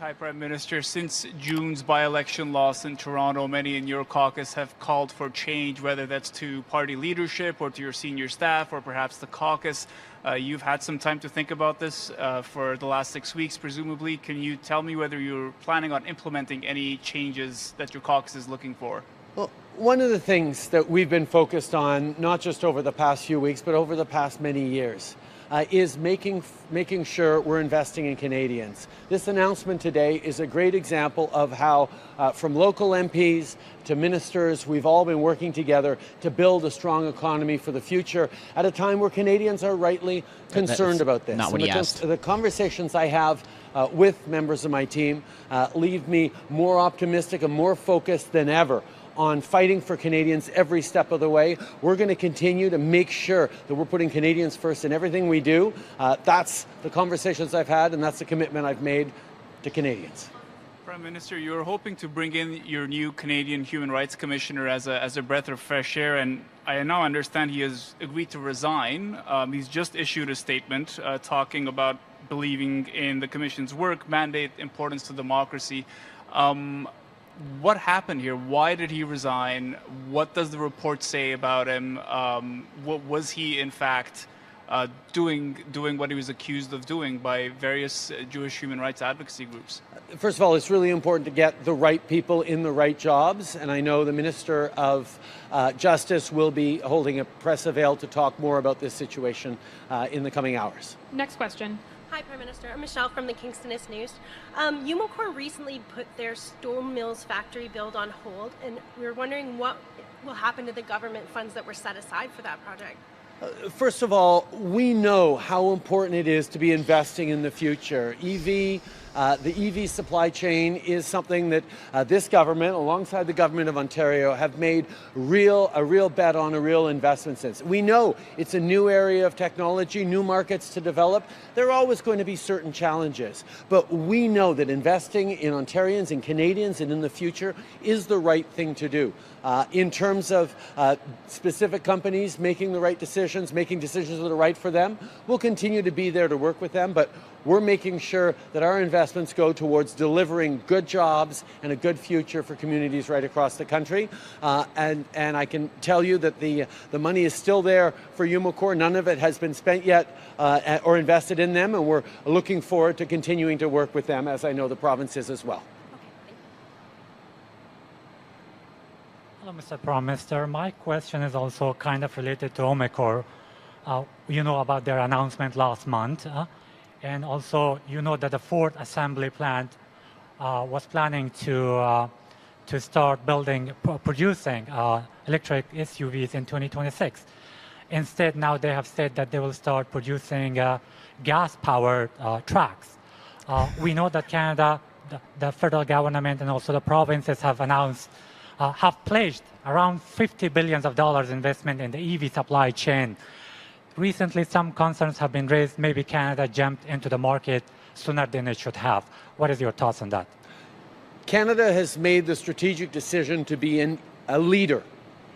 Hi, Prime Minister. Since June's by-election loss in Toronto, many in your caucus have called for change, whether that's to party leadership or to your senior staff or perhaps the caucus. You've had some time to think about this for the last 6 weeks, presumably. Can you tell me whether you're planning on implementing any changes that your caucus is looking for? Well, one of the things that we've been focused on, not just over the past few weeks, but over the past many years, is making sure we're investing in Canadians. This announcement today is a great example of how, from local MPs to ministers, we've all been working together to build a strong economy for the future at a time where Canadians are rightly concerned about this. Not what he asked. The conversations I have with members of my team leave me more optimistic and more focused than ever on fighting for Canadians every step of the way. We're going to continue to make sure that we're putting Canadians first in everything we do. That's the conversations I've had, and that's the commitment I've made to Canadians. Prime Minister, you're hoping to bring in your new Canadian Human Rights Commissioner as a breath of fresh air, and I now understand he has agreed to resign. He's just issued a statement talking about believing in the Commission's work, mandate, importance to democracy. What happened here? Why did he resign? What does the report say about him? What was he, in fact, doing what he was accused of doing by various Jewish human rights advocacy groups? First of all, it's really important to get the right people in the right jobs, and I know the Minister of Justice will be holding a press avail to talk more about this situation in the coming hours. Next question. Hi, Prime Minister. I'm Michelle from the Kingstonist News. Umicore recently put their Stone Mills factory build on hold, and we were wondering what will happen to the government funds that were set aside for that project. First of all, we know how important it is to be investing in the future. The EV supply chain is something that this government, alongside the government of Ontario, have made a real bet on, a real investment in. We know it's a new area of technology, new markets to develop. There are always going to be certain challenges, but we know that investing in Ontarians and Canadians and in the future is the right thing to do. In terms of specific companies making the right decisions, making decisions that are right for them, we'll continue to be there to work with them, but we're making sure that our investments go towards delivering good jobs and a good future for communities right across the country. And I can tell you that the money is still there for Umicore. None of it has been spent yet or invested in them, and we're looking forward to continuing to work with them, as I know the province is as well. Hello, Mr. Prime Minister. My question is also kind of related to Umicore. You know about their announcement last month. And also, you know that the Ford assembly plant was planning to start producing electric SUVs in 2026. Instead, now they have said that they will start producing gas-powered trucks. We know that Canada, the federal government, and also the provinces have announced, have pledged around $50 billion investment in the EV supply chain. Recently, some concerns have been raised. Maybe Canada jumped into the market sooner than it should have. What is your thoughts on that? Canada has made the strategic decision to be a leader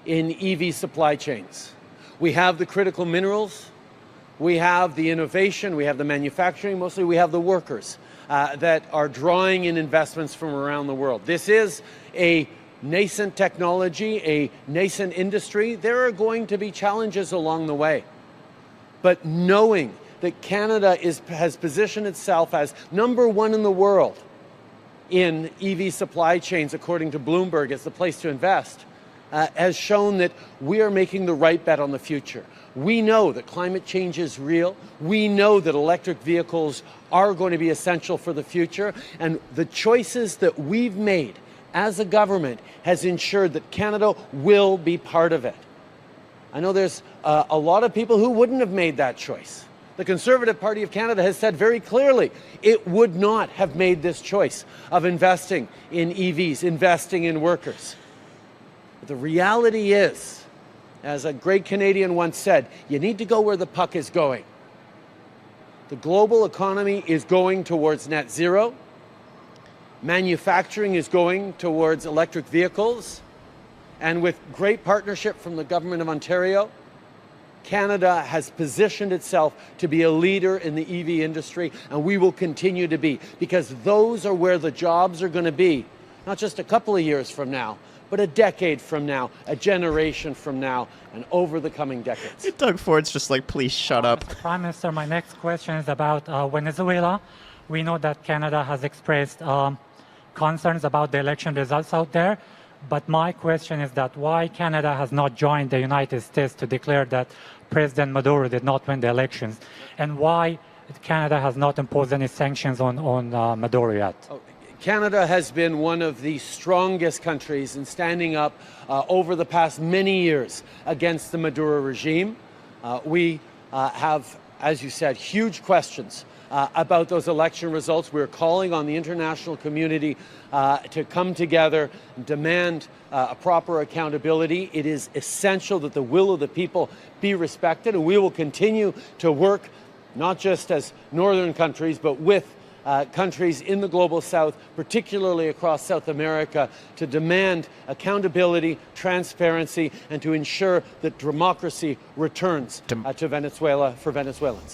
in EV supply chains. We have the critical minerals, we have the innovation, we have the manufacturing, mostly we have the workers that are drawing in investments from around the world. This is a nascent technology, a nascent industry. There are going to be challenges along the way. But knowing that Canada has positioned itself as #1 in the world in EV supply chains, according to Bloomberg, as the place to invest, has shown that we are making the right bet on the future. We know that climate change is real. We know that electric vehicles are going to be essential for the future. And the choices that we've made as a government has ensured that Canada will be part of it. I know there's a lot of people who wouldn't have made that choice. The Conservative Party of Canada has said very clearly it would not have made this choice of investing in EVs, investing in workers. But the reality is, as a great Canadian once said, you need to go where the puck is going. The global economy is going towards net zero. Manufacturing is going towards electric vehicles. And with great partnership from the Government of Ontario, Canada has positioned itself to be a leader in the EV industry, and we will continue to be, because those are where the jobs are going to be, not just a couple of years from now, but a decade from now, a generation from now, and over the coming decades. Doug Ford's just like, please shut up. Mr. Prime Minister, my next question is about Venezuela. We know that Canada has expressed concerns about the election results out there. But my question is that why Canada has not joined the United States to declare that President Maduro did not win the elections, and why Canada has not imposed any sanctions on Maduro yet? Canada has been one of the strongest countries in standing up over the past many years against the Maduro regime. We have, as you said, huge questions about those election results. We're calling on the international community to come together and demand a proper accountability. It is essential that the will of the people be respected, and we will continue to work not just as northern countries, but with countries in the global south, particularly across South America, to demand accountability, transparency, and to ensure that democracy returns to Venezuela for Venezuelans.